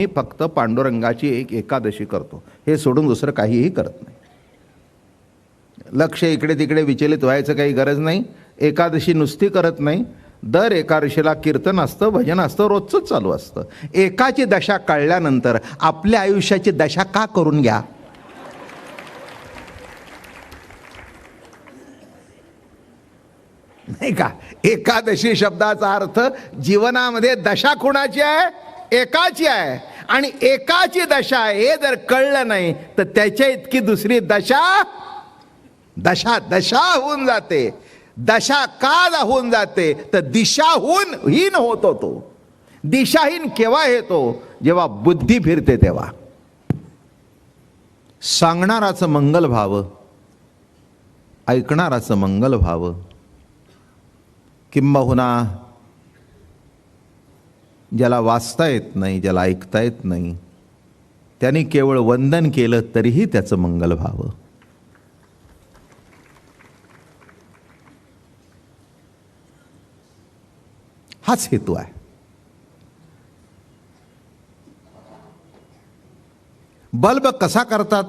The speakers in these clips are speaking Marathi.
मी फक्त पांडुरंगाची एक एकादशी करतो, हे सोडून दुसरं काहीही करत नाही. लक्ष इकडे तिकडे विचलित व्हायचं काही गरज नाही. एकादशी नुसती करत नाही, दर एकादशीला कीर्तन असतं, भजन असतं, रोजचंच चालू असतं. एकाची दशा कळल्यानंतर आपल्या आयुष्याची दशा का करून घ्या? नाही का? एकादशी शब्दाचा अर्थ जीवनामध्ये दशा कुणाची आहे? एकाची आहे. आणि एकाची दशा हे जर कळलं नाही तर त्याच्या इतकी दुसरी दशा दशा दशा होऊन जाते. दशा का होऊन जाते तर दिशाहून हीन होतो. तो दिशाहीन केव्हा येतो? जेव्हा बुद्धी फिरते तेव्हा. सांगणाराचं मंगल व्हावं, ऐकणाराचं मंगल व्हावं. किंबहुना ज्याला वाचता येत नाही, ज्याला ऐकता येत नाही, त्यांनी केवळ वंदन केलं तरीही त्याचं मंगल व्हावं. हाच हेतू आहे. बल्ब कसा करतात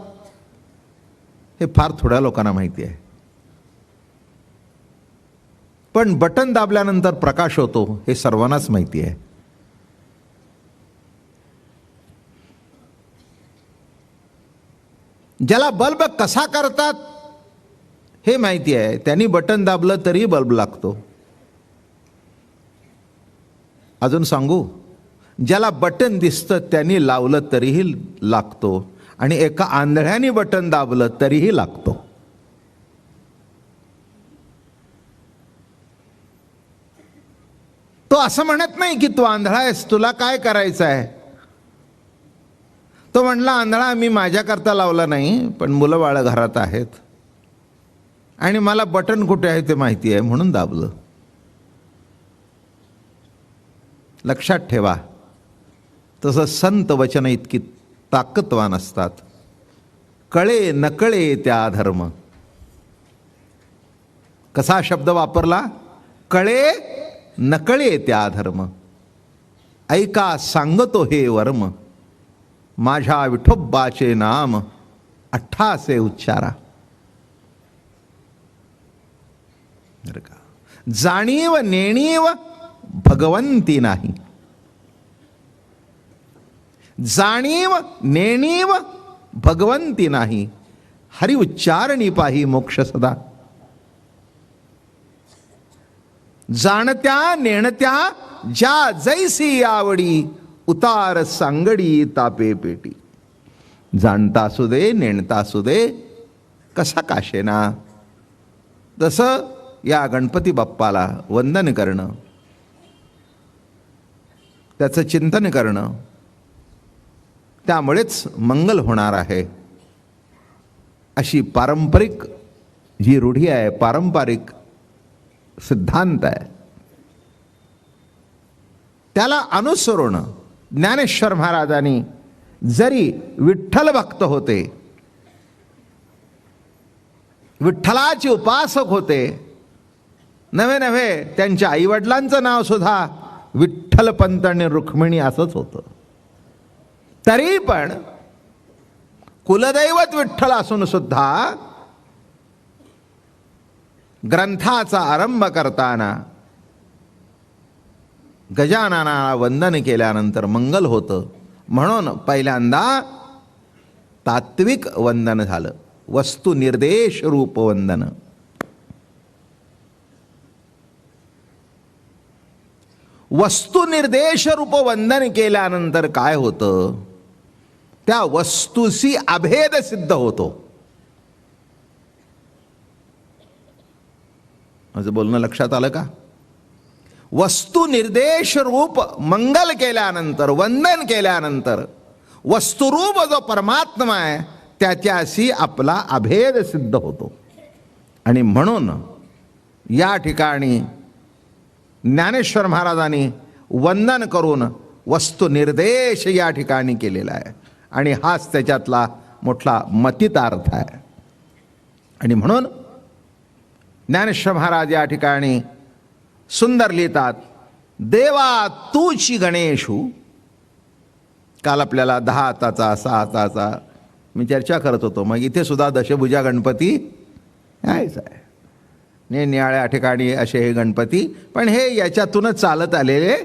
हे फार थोड्या लोकांना माहिती आहे, पण बटन दाबल्यानंतर प्रकाश होतो हे सर्वांनाच माहिती आहे. ज्याला बल्ब कसा करतात हे माहिती आहे, त्यांनी बटन दाबलं तरी बल्ब लागतो. अजून सांगू, ज्याला बटन दिसतं त्यांनी लावलं तरीही लागतो, आणि एका आंधळ्याने बटन दाबलं तरीही लागतो. तो असं म्हणत नाही की तू आंधळा आहेस, तुला काय करायचं आहे. तो म्हणला, आंधळा मी माझ्याकरता लावला नाही, पण मुलं बाळं घरात आहेत आणि मला बटन कुठे आहे ते माहिती आहे म्हणून दाबलं. लक्षात ठेवा, तसं संत वचन इतकी ताकदवान असतात. कळे नकळे त्या धर्म. कसा शब्द वापरला? कळे नकळे त्या धर्म. ऐका सांगतो हे वर्म, माझ्या विठोबाचे नाम अठ्ठासे उच्चारा. जाणीव नेणीव भगवंती नाही. जाणीव नेणीव भगवंती नाही, हरि उच्चारणी पाही मोक्ष सदा. जाणत्या नेणत्या ज्या जैसी आवडी, उतार सांगडी तापे पेटी. जाणता असू दे, नेणता असू दे, कसा काशेना. तसं या गणपती बाप्पाला वंदन करणं, त्याचं चिंतन करणं, त्यामुळेच मंगल होणार आहे. अशी पारंपरिक जी रूढी आहे, पारंपरिक सिद्धांत आहे, त्याला अनुसरून ज्ञानेश्वर महाराजांनी जरी विठ्ठल भक्त होते, विठ्ठलाचे उपासक होते, नव्हे नव्हे त्यांच्या आईवडिलांचं नाव सुद्धा विठ्ठलपंत आणि रुक्मिणी असंच होतं, तरी पण कुलदैवत विठ्ठल असून सुद्धा ग्रंथाचा आरंभ करताना गजाननाला वंदन केल्यानंतर मंगल होतं. म्हणून पहिल्यांदा तात्विक वंदन झालं, वस्तुनिर्देश रूप वंदन. वस्तुनिर्देश रूप वंदन केल्यानंतर काय होतं? त्या वस्तूशी अभेद सिद्ध होतो. माझं बोलणं लक्षात आलं का? वस्तुनिर्देश रूप मंगल केल्यानंतर, वंदन केल्यानंतर वस्तुरूप जो परमात्मा आहे त्याच्याशी आपला अभेद सिद्ध होतो. आणि म्हणून या ठिकाणी ज्ञानेश्वर महाराजांनी वंदन करून वस्तुनिर्देश या ठिकाणी केलेला आहे, आणि हाच त्याच्यातला मोठा मतितार्थ आहे. आणि म्हणून ज्ञानेश्वर महाराज या ठिकाणी सुंदर लिहितात, देवा तूची गणेशू काल आपल्याला 10 हाताचा 6 हाताचा मी चर्चा करत होतो. मग इथे सुद्धा दशभुजा गणपती आहेच आहे. निळ्या ठिकाणी असे हे गणपती, पण हे याच्यातूनच चालत आलेले,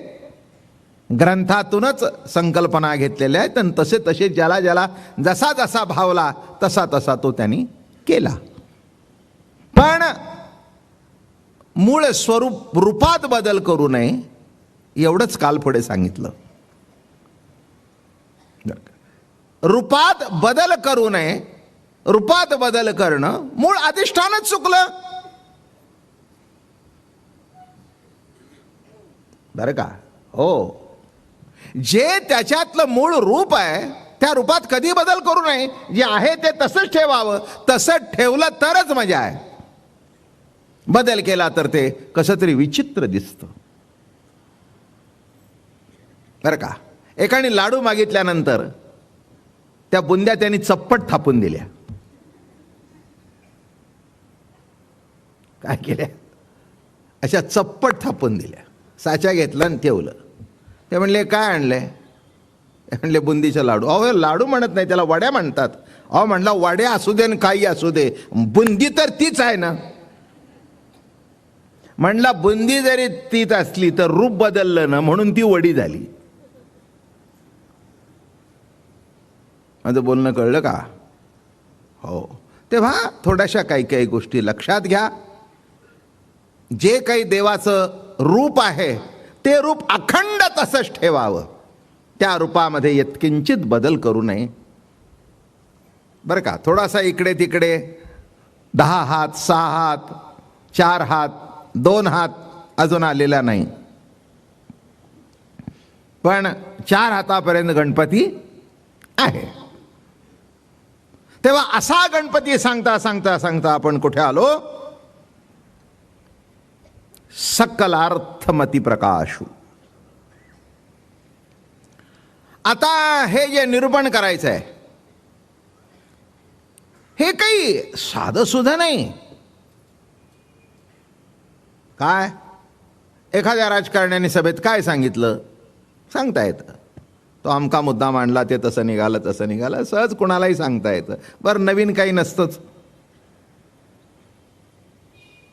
ग्रंथातूनच संकल्पना घेतलेल्या आहेत. आणि तसे तसे ज्याला ज्याला जसा जसा भावला तसा तसा तो त्यांनी केला. पण मूळ स्वरूप रूपात बदल करू नये एवढंच काल पुढे सांगितलं. रूपात बदल करू नये, रूपात बदल करणं मूळ अधिष्ठानच चुकलं बरं का. हो, जे त्याच्यातलं मूळ रूप आहे त्या रूपात कधी बदल करू नये. जे आहे ते तसंच ठेवावं. तसंच ठेवलं तरच मजा आहे. बदल केला तर ते कसं तरी विचित्र दिसतं बरं का. एकाने लाडू मागितल्यानंतर त्या बुंद्या त्यांनी चप्पट थापून दिल्या. काय केल्या? अशा चप्पट थापून दिल्या. साच्या घेतला आणि ठेवलं. ते म्हणले काय आणले? म्हणले बुंदीचा लाडू. अहो लाडू म्हणत नाही, त्याला वड्या म्हणतात. अहो म्हणला वड्या असू दे आणि काही असू दे, बुंदी तर तीच आहे ना. म्हणला बुंदी जरी तीच असली तर रूप बदललं ना, म्हणून ती वडी झाली. माझं बोलणं कळलं का? हो. तेव्हा थोड्याशा काही काही गोष्टी लक्षात घ्या. जे काही देवाचं रूप आहे ते रूप अखंड तसंच ठेवावं. त्या रूपामध्ये यत्किंचित बदल करू नये बरं का. थोडासा इकडे तिकडे 10 हात 6 हात 4 हात 2 हात अजून आलेला नाही, पण 4 हातापर्यंत गणपती आहे. तेव्हा असा गणपती सांगता सांगता सांगता आपण कुठे आलो? सकलार्थमती प्रकाशू. आता हे जे निरूपण करायचं आहे हे काही साधं सुद्धा नाही. काय एखाद्या राजकारण्याने सभेत काय सांगितलं सांगता येतं. तो अमका मुद्दा मांडला, ते तसं निघालं तसं निघालं, सहज कुणालाही सांगता येतं. बरं, नवीन काही नसतंच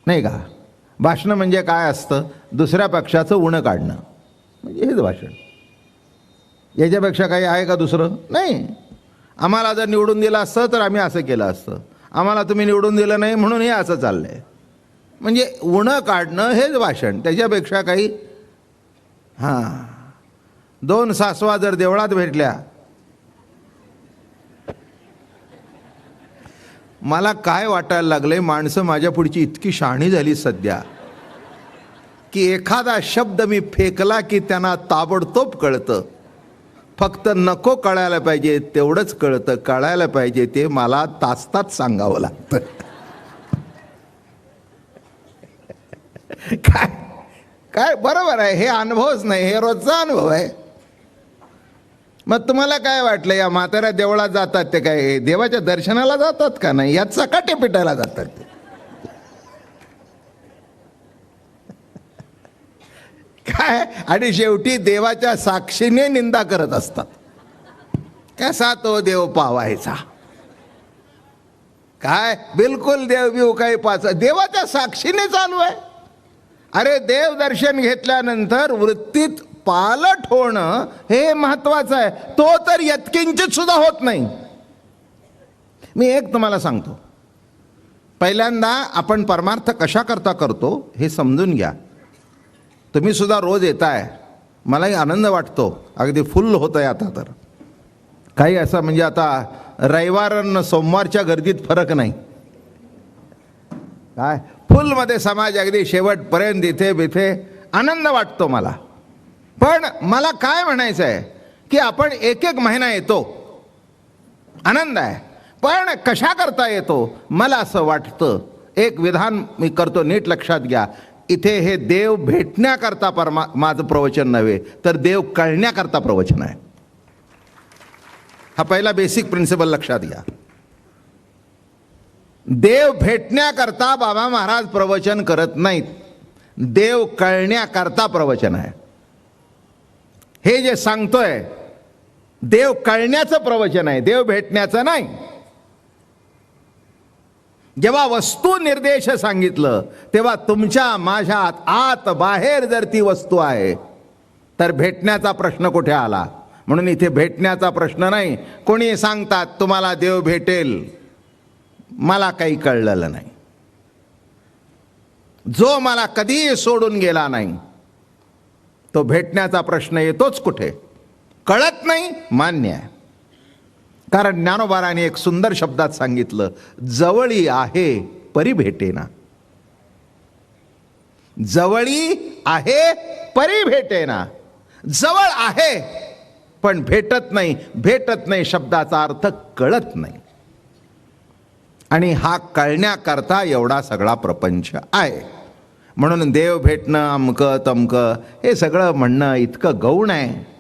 नाही का. भाषण म्हणजे काय असतं? दुसऱ्या पक्षाचं उणं काढणं म्हणजे हेच भाषण. याच्यापेक्षा काही आहे का दुसरं? नाही. आम्हाला जर निवडून दिलं असतं तर आम्ही असं केलं असतं, आम्हाला तुम्ही निवडून दिलं नाही म्हणून हे असं चाललंय. म्हणजे उणं काढणं हेच भाषण. त्याच्यापेक्षा काही. हां, 2 सासवा जर देवळात भेटल्या, मला काय वाटायला लागलंय, माणसं माझ्या पुढची इतकी शहाणी झाली सध्या की एखादा शब्द मी फेकला की त्यांना ताबडतोब कळतं. फक्त नको कळायला पाहिजे तेवढंच कळतं. कळायला पाहिजे ते मला तास सांगावं लागतं. काय काय बरोबर आहे. हे अनुभवच नाही, हे रोजचा अनुभव आहे. मग तुम्हाला काय वाटलं, या म्हाताऱ्या देवळात जातात ते काय देवाच्या दर्शनाला जातात का नाही? यात चकाटे पिटायला जातात ते. काय, आणि शेवटी देवाच्या साक्षीने निंदा करत असतात. कसा तो देव पावायचा? काय बिलकुल देव बिव काही पाच, देवाच्या साक्षीने चालू आहे. अरे देव दर्शन घेतल्यानंतर वृत्तीत पालट होणं हे महत्वाचं आहे. तो तर यत्किंचित सुद्धा होत नाही. मी एक तुम्हाला सांगतो, पहिल्यांदा आपण परमार्थ कशा करता करतो हे समजून घ्या. तुम्ही सुद्धा रोज येताय, मलाही आनंद वाटतो, अगदी फुल होत आहे. आता तर काही असं म्हणजे आता रविवार आणि सोमवारच्या गर्दीत फरक नाही. काय फुलमध्ये समाज अगदी शेवटपर्यंत इथे बिथे आनंद वाटतो मला. पण मला काय म्हणायचं आहे की आपण एक एक महिना येतो, आनंद आहे, पण कशा करता येतो? मला असं वाटतं, एक विधान मी करतो, नीट लक्षात घ्या. इथे हे देव भेटण्याकरता माझं प्रवचन नव्हे, तर देव कळण्याकरता प्रवचन आहे. हा पहिला बेसिक प्रिन्सिपल लक्षात घ्या. देव भेटण्याकरता बाबा महाराज प्रवचन करत नाहीत, देव कळण्याकरता प्रवचन आहे. हे जे सांगतोय देव कळण्याचं प्रवचन आहे, देव भेटण्याचं नाही. जेव्हा वस्तू निर्देश सांगितलं तेव्हा तुमच्या माझ्यात आत बाहेर जर ती वस्तू आहे तर भेटण्याचा प्रश्न कुठे आला? म्हणून इथे भेटण्याचा प्रश्न नाही. कोणी सांगतात तुम्हाला देव भेटेल, मला काही कळलेलं नाही. जो मला कधीही सोडून गेला नाही तो भेटण्याचा प्रश्न येतोच कुठे? कळत नाही, मान्य आहे. कारण ज्ञानोबाराने एक सुंदर शब्दात सांगितलं, जवळी आहे परी भेटेना. जवळी आहे परी भेटेना. जवळ आहे पण भेटत नाही. भेटत नाही शब्दाचा अर्थ कळत नाही. आणि हा कळण्याकरता एवढा सगळा प्रपंच आहे. म्हणून देव भेटणं अमकं तमकं हे सगळं म्हणणं इतकं गौण आहे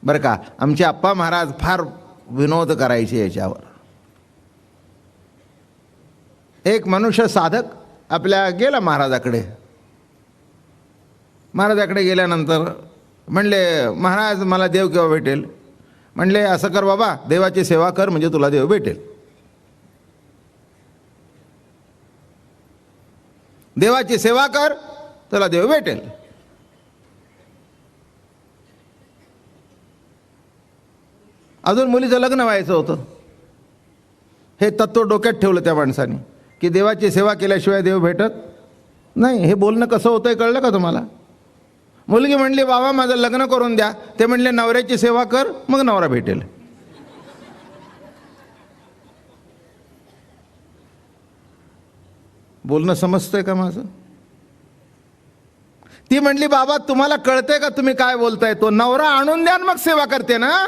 बरं का. आमचे आप्पा महाराज फार विनोद करायचे याच्यावर. एक मनुष्य साधक आपल्या गेला महाराजाकडे. महाराजाकडे गेल्यानंतर म्हणले, महाराज मला देव केव्हा भेटेल? म्हणले, असं कर बाबा, देवाची सेवा कर म्हणजे तुला देव भेटेल. देवाची सेवा कर तुला देव भेटेल. अजून मुलीचं लग्न व्हायचं होतं. हे तत्व डोक्यात ठेवलं त्या माणसाने की देवाची सेवा केल्याशिवाय देव भेटत नाही. हे बोलणं कसं होतंय कळलं का तुम्हाला? मुलगी म्हणली, बाबा माझं लग्न करून द्या. ते म्हणले, नवऱ्याची सेवा कर मग नवरा भेटेल. बोलणं समजतंय का माझं? ती म्हणली, बाबा तुम्हाला कळतंय का तुम्ही काय बोलताय? तो नवरा आणून द्या मग सेवा करते ना.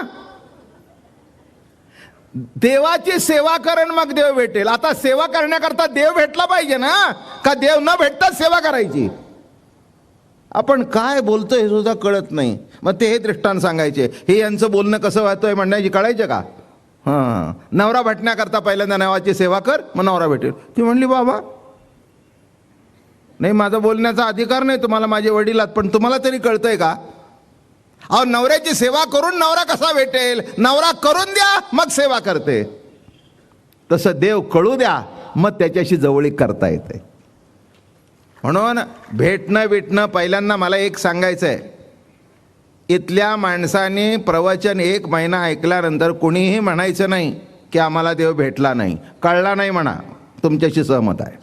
देवाची सेवा करण मग देव भेटेल. आता सेवा करण्याकरता देव भेटला पाहिजे ना, का देव न भेटताच सेवा करायची? आपण काय बोलतोय हे सुद्धा कळत नाही. मग ते हे दृष्टांत सांगायचे, हे यांचं बोलणं कसं वाहतोय म्हणण्याची कळायचं का? हां, नवरा भेटण्याकरता पहिल्यांदा नवाची सेवा कर मग नवरा भेटेल. ती म्हणली, बाबा नाही, माझा बोलण्याचा अधिकार नाही तुम्हाला, माझे वडील आहात, पण तुम्हाला तरी कळतंय का? अहो, नवऱ्याची सेवा करून नवरा कसा भेटेल? नवरा करून द्या मग सेवा करते. तसं देव कळू द्या मग त्याच्याशी जवळीक करता येते. म्हणून भेटणं पहिल्यांदा मला एक सांगायचं आहे, इथल्या माणसाने प्रवचन 1 महिना ऐकल्यानंतर कुणीही म्हणायचं नाही की आम्हाला देव भेटला नाही, कळला नाही म्हणा, तुमच्याशी सहमत आहे.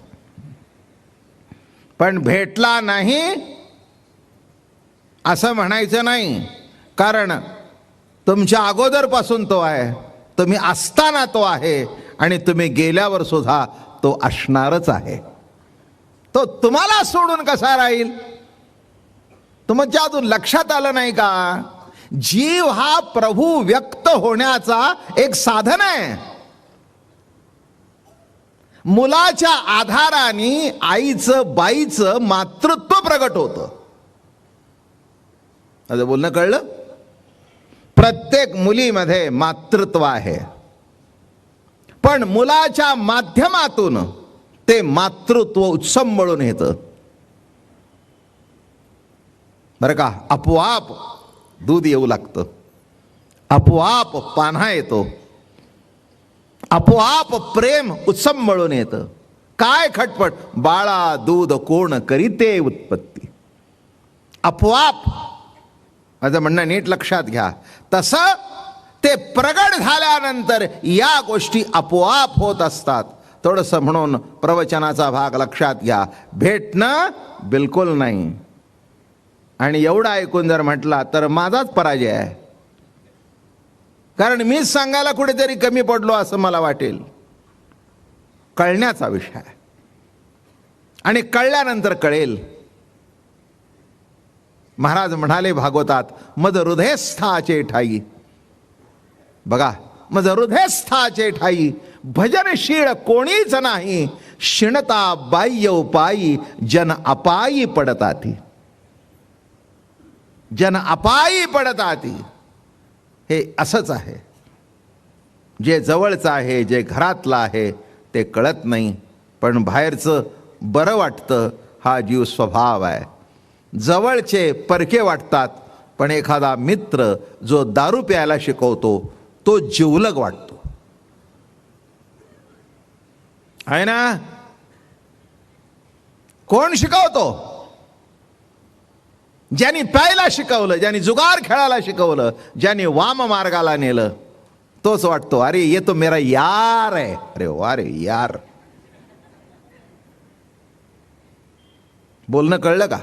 पण भेटला नाही असं म्हणायचं नाही, कारण तुमच्या अगोदरपासून तो आहे, तुम्ही असताना तो आहे आणि तुम्ही गेल्यावर सुद्धा तो असणारच आहे. तो तुम्हाला सोडून कसा राहील? तुमच्या अजून लक्षात आलं नाही का? जीव हा प्रभू व्यक्त होण्याचा एक साधन आहे. मुलाच्या आधाराने आईचं बाईचं मातृत्व प्रगट होतं. आता बोलणं कळलं? प्रत्येक मुलीमध्ये मातृत्व आहे, पण मुलाच्या माध्यमातून ते मातृत्व उत्संबळून येतं बरं का. आपोआप दूध येऊ लागतं, आपोआप पान्हा येतो, आपोआप प्रेम उत्संबळून येतं. काय खटपट, बाळा दूध कोण करीते उत्पत्ती. आपोआप. माझं म्हणणं नीट लक्षात घ्या. तसं ते प्रगट झाल्यानंतर या गोष्टी आपोआप होत असतात. थोडंसं म्हणून प्रवचनाचा भाग लक्षात घ्या. भेटणं बिलकुल नाही. आणि एवढं ऐकून जर म्हटला तर माझाच पराजय आहे, कारण मीच सांगायला कुठेतरी कमी पडलो असं मला वाटेल. कळण्याचा विषय आहे आणि कळल्यानंतर कळेल. महाराज म्हणाले भागवतात, मद हृदयस्थाचे ठाई. बघा, मद हृदयस्थाचे ठाई भजनशीळ कोणीच नाही. शिणता बाह्य उपायी जन अपायी पडताती. जन अपायी पडताती. हे असंच आहे. जे जवळचं आहे, जे घरातलं आहे ते कळत नाही, पण बाहेरचं बरं वाटतं. हा जीव स्वभाव आहे. जवळचे परके वाटतात, पण एखादा मित्र जो दारू प्यायला शिकवतो तो जिवलग वाटतो, आहे ना? कोण शिकवतो? ज्यांनी प्यायला शिकवलं, ज्यांनी जुगार खेळायला शिकवलं, ज्यांनी वाम मार्गाला नेलं, तोच वाटतो अरे ये तो मेरा यार है. अरे वा रे यार. बोलणं कळलं का?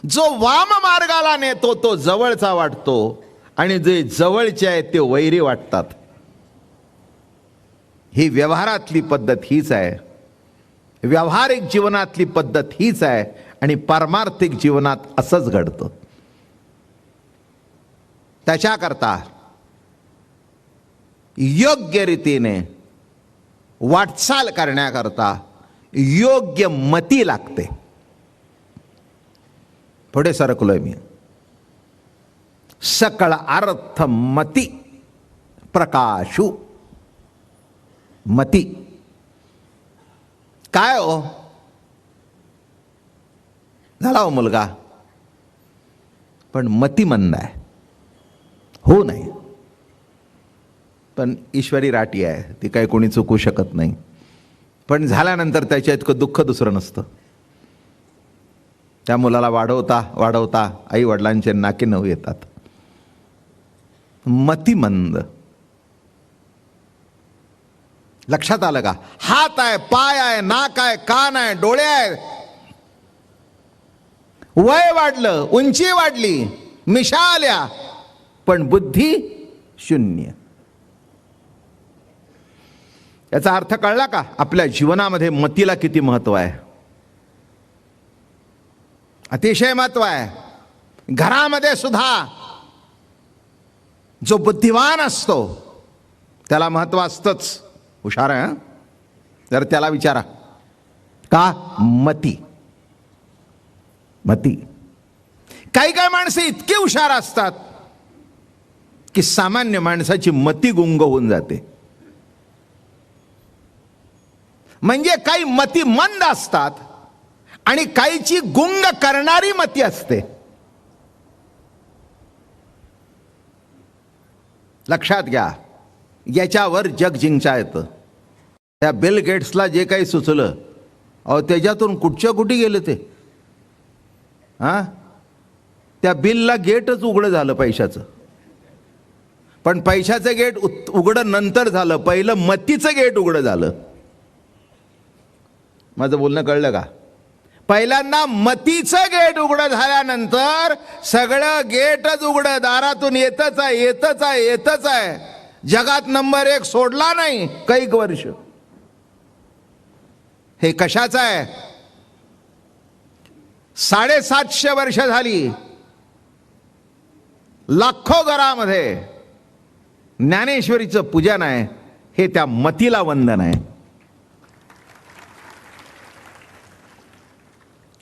जो वाम मार्गाला नेतो तो जवळचा वाटतो आणि जे जवळचे आहेत ते वैरी वाटतात. ही व्यवहारातली पद्धत हीच आहे, व्यावहारिक जीवनातली पद्धत हीच आहे आणि पारमार्थिक जीवनात असंच घडतं. त्याच्याकरता योग्य रीतीने वाटचाल करण्याकरता योग्य मती लागते. पुढे सरकलोय मी. सकळ अर्थ मती प्रकाशू. मती काय हो? झाला हो मुलगा, पण मतिमंद आहे, हो नाही, पण ईश्वरी राटी आहे, ती काही कोणी चुकू शकत नाही. पण झाल्यानंतर त्याच्या इतकं दुःख दुसरं नसतं. त्या मुलाला वाढवता वाढवता आई वडिलांचे नाकी नऊ येतात. मतिमंद. लक्षात आलं का? हात आहे, पाय आहे, नाक आहे, कान आहे, डोळे आहेत, वय वाढलं, उंची वाढली, मिशा आल्या, पण बुद्धी शून्य. याचा अर्थ कळला का? आपल्या जीवनामध्ये मतीला किती महत्व आहे. अतिशय महत्व आहे. घरामध्ये सुद्धा जो बुद्धिवान असतो त्याला महत्व असतंच. हुशार आहे, जर त्याला विचारा का? मती. मती. काही काही माणसं इतकी हुशार असतात की सामान्य माणसाची मती गुंग होऊन जाते. म्हणजे काही मती मंद असतात आणि काहीची गुंग करणारी मती असते. लक्षात घ्या, याच्यावर जग जिंकता येतं. त्या बिल गेट्सला जे काही सुचलं, अहो त्याच्यातून कुठच्या कुठे गेलं ते. त्या बिलला गेटच उघडं झालं पैशाचं, पण पैशाचं गेट उघडं नंतर झालं, पहिलं मतीचं गेट उघडं झालं. माझं बोलणं कळलं का? पहिल्यांदा मतीचं गेट उघडं झाल्यानंतर सगळं गेटच उघडं, दारातून येतच आहे, येतच आहे, येतच आहे. जगात नंबर 1 सोडला नाही कैक वर्ष. हे कशाचं आहे? 750 वर्ष झाली लाखो घरामध्ये ज्ञानेश्वरीचं पूजन आहे. हे त्या मतीला वंदन आहे.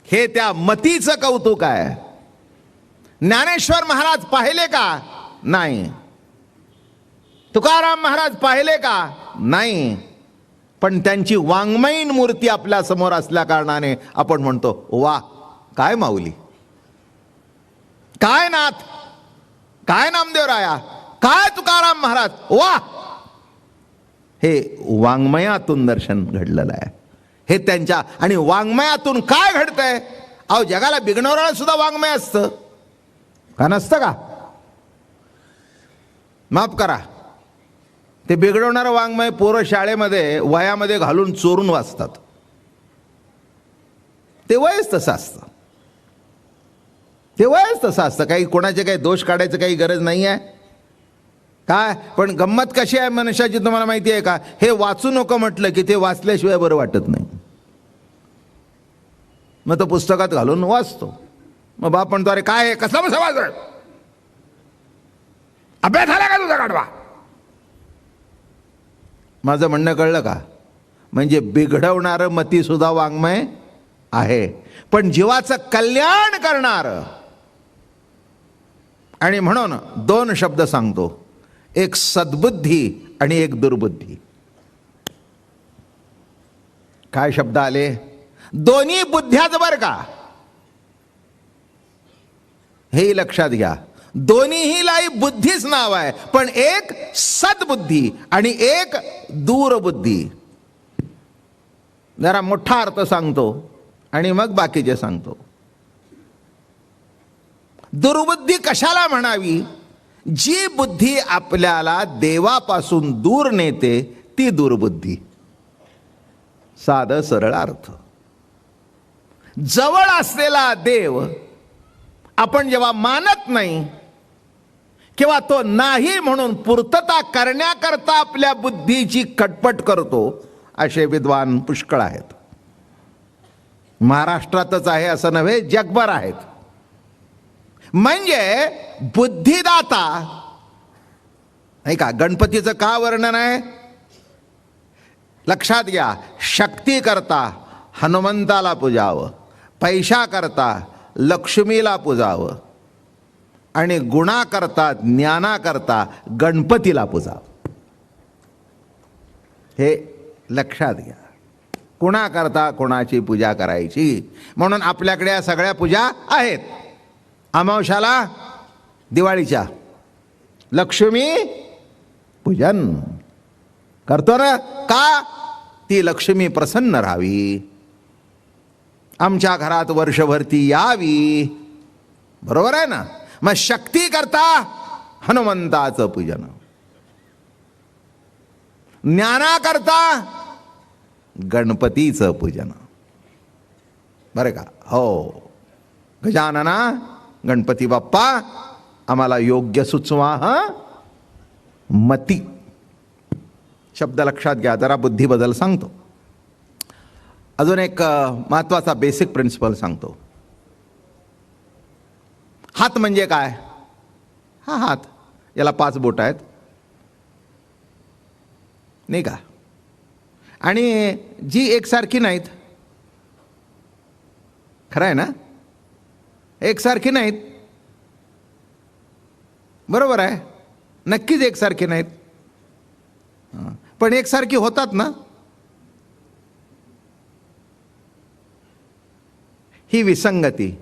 हे त्या मतीचं कौतुक आहे. ज्ञानेश्वर महाराज पाहिले का? नाही. तुकाराम महाराज पाहिले का? नाही. पण त्यांची वाङ्मयीन मूर्ती आपल्या समोर असल्या कारणाने आपण म्हणतो वा, काय माऊली, काय नाथ, काय नामदेवराया, काय तुकाराम महाराज, वा. हे वाङ्मयातून दर्शन घडलेलं आहे. हे त्यांच्या, आणि वाङ्मयातून काय घडतंय? अहो जगाला बिघडवणारं सुद्धा वाङ्मय असतं का? नसतं का? माफ करा, ते बिघडवणारं वाङ्मय पोरं शाळेमध्ये वयामध्ये घालून चोरून वाचतात. ते वयच तसं असतं. ते वयच तसं असतं. काही कोणाचे काही दोष काढायचं काही गरज नाही आहे काय. पण गंमत कशी आहे मनुष्याची तुम्हाला माहिती आहे का? हे वाचू नको म्हटलं की ते वाचल्याशिवाय बरं वाटत नाही. मग तो पुस्तकात घालून वाचतो. मग बाप म्हणतो अरे काय आहे, कसला बसा वाच, अभ्यास झाला का तुझा गाढवा? माझं म्हणणं कळलं का? म्हणजे बिघडवणारं मती सुद्धा वाङ्मय आहे, पण जीवाचं कल्याण करणारं. आणि म्हणून 2 शब्द सांगतो, एक सद्बुद्धी आणि एक दुर्बुद्धी. काय शब्द आले? दोन्ही बुद्ध्याच बर का, हे लक्षात घ्या. दोन्हीलाही बुद्धीच नाव आहे, पण एक सद्बुद्धी आणि एक दूरबुद्धी. जरा मोठा अर्थ सांगतो आणि मग बाकीचे सांगतो. दुर्बुद्धी कशाला म्हणावी? जी बुद्धी आपल्याला देवापासून दूर नेते ती दुर्बुद्धी. साधं सरळ अर्थ. जवळ असलेला देव आपण जेव्हा मानत नाही किंवा तो नाही म्हणून पूर्तता करण्याकरता आपल्या बुद्धीची खटपट करतो, असे विद्वान पुष्कळ आहेत. महाराष्ट्रातच आहे असं नव्हे, जगभर आहेत. म्हणजे बुद्धिदाता नाही का. गणपतीचं का वर्णन आहे? लक्षात घ्या. शक्ती करता हनुमंताला पूजावं, पैशा करता लक्ष्मीला पूजावं आणि गुणा करता ज्ञाना करता गणपतीला पूजावं. हे लक्षात घ्या. कुणा करता कोणाची पूजा करायची. म्हणून आपल्याकडे या सगळ्या पूजा आहेत. अमावस्याला दिवाळीच्या लक्ष्मी पूजन करतो ना. का? ती लक्ष्मी प्रसन्न राहावी, आमच्या घरात वर्षभर ती यावी. बरोबर आहे ना. मग शक्ती करता हनुमंताचं पूजन, ज्ञाना करता गणपतीचं पूजन. बरं का? हो. गजानना गणपती बाप्पा आम्हाला योग्य सुचवा हं मती. शब्द लक्षात घ्या. जरा बुद्धीबद्दल सांगतो. अजून एक महत्वाचा बेसिक प्रिन्सिपल सांगतो. हात म्हणजे काय? हा हात, याला 5 बोट आहेत नाही का. आणि जी एकसारखी नाहीत. खरं आहे ना. एकसारखी नाहीत. बरोबर आहे. नक्कीच एकसारखी नाहीत. पण एकसारखी होतात ना. ही विसंगती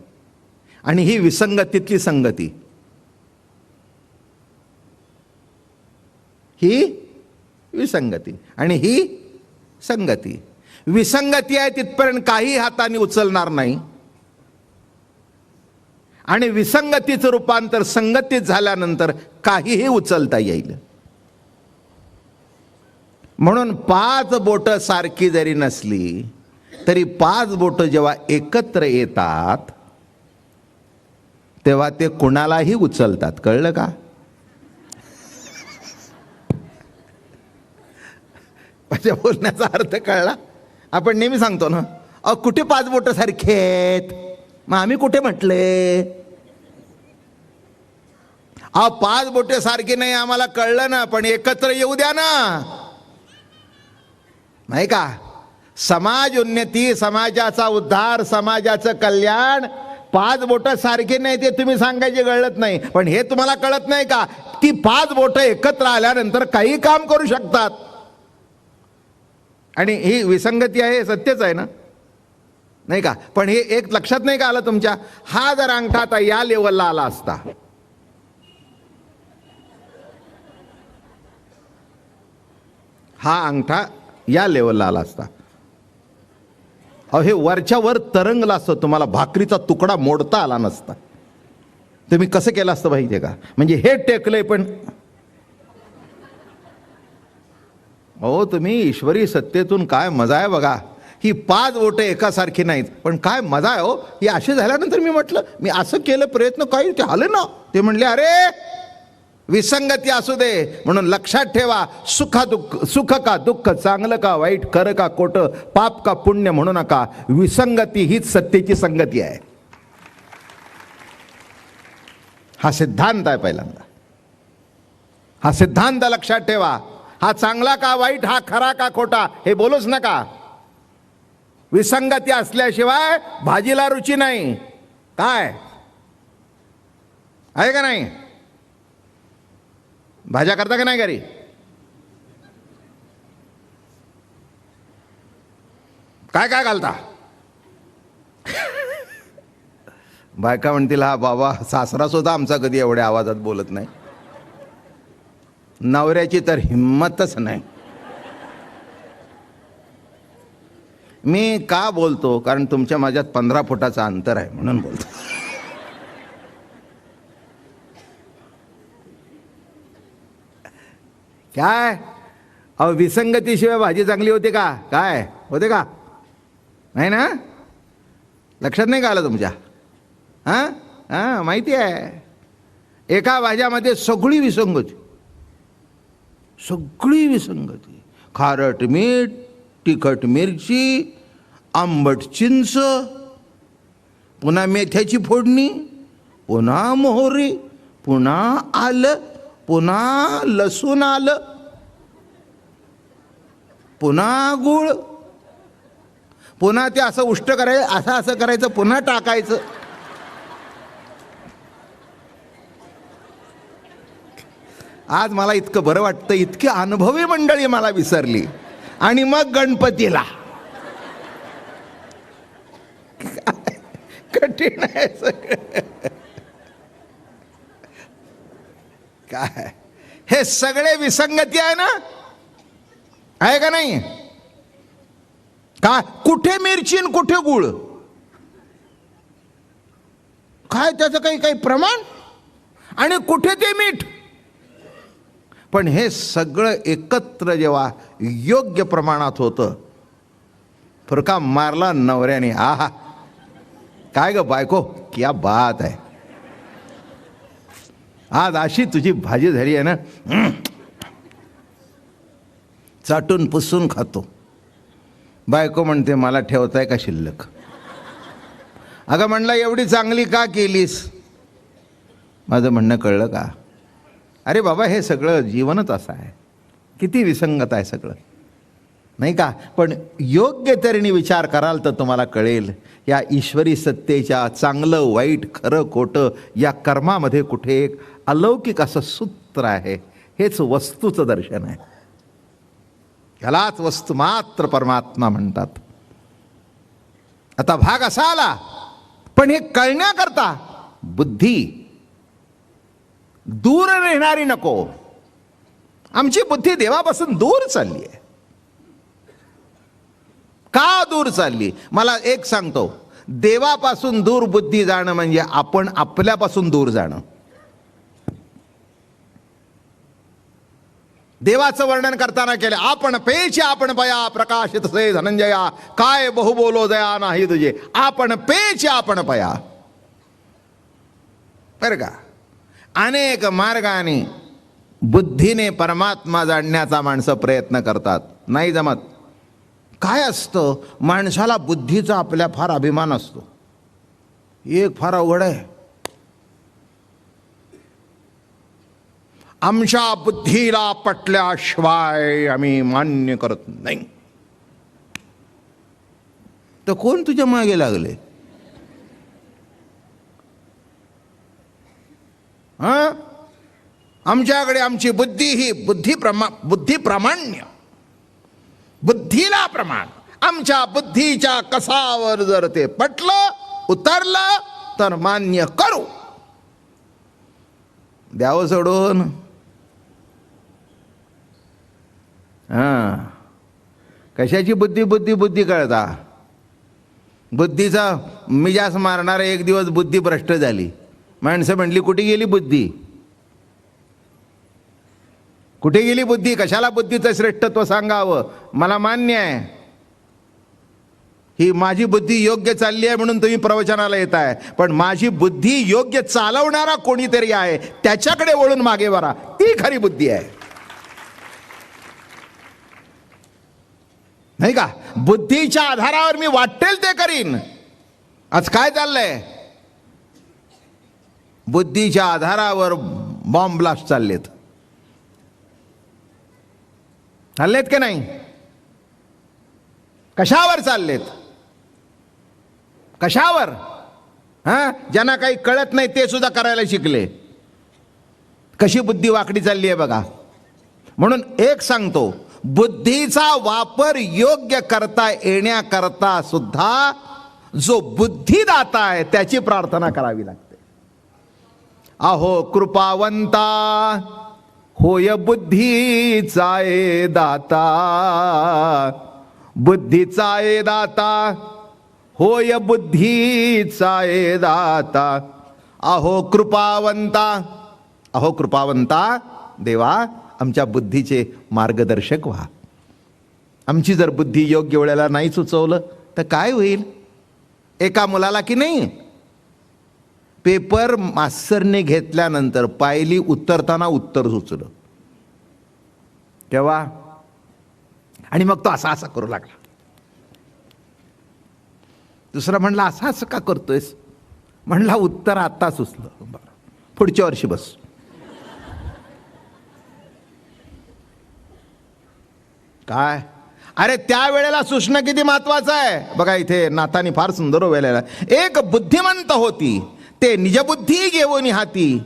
आणि ही विसंगतीतली संगती. ही विसंगती आणि ही संगती. विसंगती आहे तिथपर्यंत काही हाताने उचलणार नाही आणि विसंगतीचं रूपांतर संगतीत झाल्यानंतर काहीही उचलता येईल. म्हणून 5 बोटं सारखी जरी नसली तरी 5 बोटं जेव्हा एकत्र येतात तेव्हा ते कुणालाही उचलतात. कळलं का? माझ्या बोलण्याचा अर्थ कळला? आपण नेहमी सांगतो ना, अहो कुठे 5 बोटं सारखे आहेत. मग आम्ही कुठे म्हटले? अहो 5 बोटे सारखी नाही आम्हाला कळलं ना, पण एकत्र येऊ द्या ना. नाही का. समाज उन्नती, समाजाचा उद्धार, समाजाचं कल्याण 5 बोटं सारखी नाही ते तुम्ही सांगायचे कळत नाही. पण हे तुम्हाला कळत नाही का ती 5 बोटं एकत्र आल्यानंतर काही काम करू शकतात. आणि ही विसंगती आहे, हे सत्यच आहे ना. नाही का. पण हे एक लक्षात नाही का आलं तुमच्या? हा जर अंगठा आता या लेवलला आला असता, हा अंगठा या लेवलला आला असता, अहो हे वरच्या वर तरंगला असतं, तुम्हाला भाकरीचा तुकडा मोडता आला नसता. तुम्ही कसं केलं असतं माहिती आहे का? म्हणजे हे टेकलंय पण हो तुम्ही ईश्वरी सत्तेतून काय मजा आहे बघा. ही 5 बोटं एकासारखी नाहीत पण काय मजा आहे हो. ही अशी झाल्यानंतर मी म्हटलं, मी असं केलं प्रयत्न, काही ते आले ना. ते म्हणले अरे विसंगती असू दे. म्हणून लक्षात ठेवा, सुख का दुःख, चांगलं का वाईट, कर का खोट, पाप का पुण्य म्हणू नका. विसंगती हीच सत्तेची संगती आहे. हा सिद्धांत आहे पहिल्यांदा. हा सिद्धांत लक्षात ठेवा. हा चांगला का वाईट, हा खरा का खोटा हे बोलूच नका. विसंगती असल्याशिवाय भाजीला रुची नाही. काय आहे का नाही? भाज्या करता का नाही घरी? काय काय घालता? बायका म्हणतील हा बाबा सासरा सुद्धा आमचा कधी एवढ्या आवाजात बोलत नाही. नवऱ्याची तर हिंमतच नाही. मी का बोलतो? कारण तुमच्या माझ्यात 15 फुटाचं अंतर आहे म्हणून बोलतो. काय अहो, विसंगतीशिवाय भाजी चांगली होते का? काय होते का? नाही ना? लक्षात नाही का आलं तुमच्या? हां हां, माहिती आहे. एका भाज्यामध्ये सगळी विसंगती, सगळी विसंगती. खारट मीठ, तिखट मिरची, आंबट चिंच, पुन्हा मेथ्याची फोडणी, पुन्हा मोहरी, पुन्हा आलं, पुन्हा लसूण आलं, पुन्हा गूळ, पुन्हा ते असं उष्ट करायचं, असं असं करायचं, पुन्हा टाकायचं. आज मला इतकं बरं वाटतं, इतकी अनुभवी मंडळी मला विसरली. आणि मग गणपतीला कठीण आहे सगळं. काय हे सगळे विसंगती आहे ना? आहे का नाही? काय कुठे मिरची आणि कुठे गुळ? काय त्याचं काही काही प्रमाण? आणि कुठे ते मीठ? पण हे सगळं एकत्र जेव्हा योग्य प्रमाणात होतं, फुरका मारला नवऱ्याने. आहा, काय ग बायको, क्या बात आहे. आज अशी तुझी भाजी झाली आहे ना, चाटून पुसून खातो. बायको म्हणते मला ठेवताय का शिल्लक? अगं म्हणलं एवढी चांगली का केलीस? माझं म्हणणं कळलं का? अरे बाबा, हे सगळं जीवनच असं आहे. किती विसंगत आहे सगळं, नाही का? पण योग्य तऱ्हेने विचार कराल तर तुम्हाला कळेल, या ईश्वरी सत्तेच्या चांगलं वाईट खरं खोटं या कर्मामध्ये कुठे एक अलौकिक असं सूत्र आहे. हेच वस्तूचं दर्शन आहे. ह्यालाच वस्तू मात्र परमात्मा म्हणतात. आता भाग असा आला, पण हे कळण्याकरता बुद्धी दूर राहणारी नको. आमची बुद्धी देवापासून दूर चालली आहे. का दूर चालली? मला एक सांगतो, देवापासून दूर बुद्धी जाणं म्हणजे आपण आपल्यापासून दूर जाणं. देवाचं वर्णन करताना केलं, आपण पेची आपण पया प्रकाशित से धनंजया, काय बहु बोलो दया नाही तुझे, आपण पेची आपण पया. बरं का? अनेक मार्गाने बुद्धीने परमात्मा जाणण्याचा माणसं प्रयत्न करतात, नाही जमत. काय असतं, माणसाला बुद्धीचा आपल्या फार अभिमान असतो. एक फार अवघड आहे, आमच्या बुद्धीला पटल्याशिवाय आम्ही मान्य करत नाही. तर कोण तुझ्या मागे लागले? हां, आमच्याकडे आमची बुद्धी ही बुद्धी प्रामाण्य, बुद्धीला प्रमाण. आमच्या बुद्धीच्या कसावर जर ते पटलं, उतरलं तर मान्य करू. द्यावं सोडून. हां, कशाची बुद्धी बुद्धी बुद्धी कळता? बुद्धीचा मिजास मारणारा एक दिवस बुद्धी भ्रष्ट झाली. माणसं म्हटली कुठे गेली बुद्धी? कुठे गेली बुद्धी? कशाला बुद्धीचं श्रेष्ठत्व सांगावं? मला मान्य आहे, ही माझी बुद्धी योग्य चालली आहे म्हणून तुम्ही प्रवचनाला येत आहे, पण माझी बुद्धी योग्य चालवणारा कोणीतरी आहे, त्याच्याकडे वळून मागे वरा, ती खरी बुद्धी आहे, नाही का? बुद्धीच्या आधारावर मी वाटेल ते करीन. आज काय चाललंय? बुद्धीच्या आधारावर बॉम्ब ब्लास्ट चाललेत. चाललेत की नाही? कशावर चाललेत? कशावर? हां, ज्यांना काही कळत नाही ते सुद्धा करायला शिकले. कशी बुद्धी वाकडी चालली आहे बघा. म्हणून एक सांगतो, बुद्धीचा वापर योग्य करता येण्याकरता सुद्धा जो बुद्धिदाता आहे त्याची प्रार्थना करावी लागते. अहो कृपावंता होय बुद्धीचा ए दाता, बुद्धीचा ए दाता होय बुद्धीचा ए दाता. अहो कृपावंता, अहो कृपावंता देवा आमच्या बुद्धीचे मार्गदर्शक व्हा. आमची जर बुद्धी योग्य वेळेला नाही सुचवलं तर काय होईल? एका मुलाला की नाही पेपर मास्तरने घेतल्यानंतर पायली उतरताना उत्तर सुचलं तेव्हा, आणि मग तो असा असा करू लागला. दुसरा म्हणला असा असं का करतोयस? म्हणला उत्तर आता सुचलं. बरं पुढच्या वर्षी बस. काय अरे त्या वेळेला सुचणं किती महत्वाचं आहे. बघा इथे नाथानी फार सुंदर वेळेला, एक बुद्धिमंत होती ते निजबुद्धी घेऊन हाती,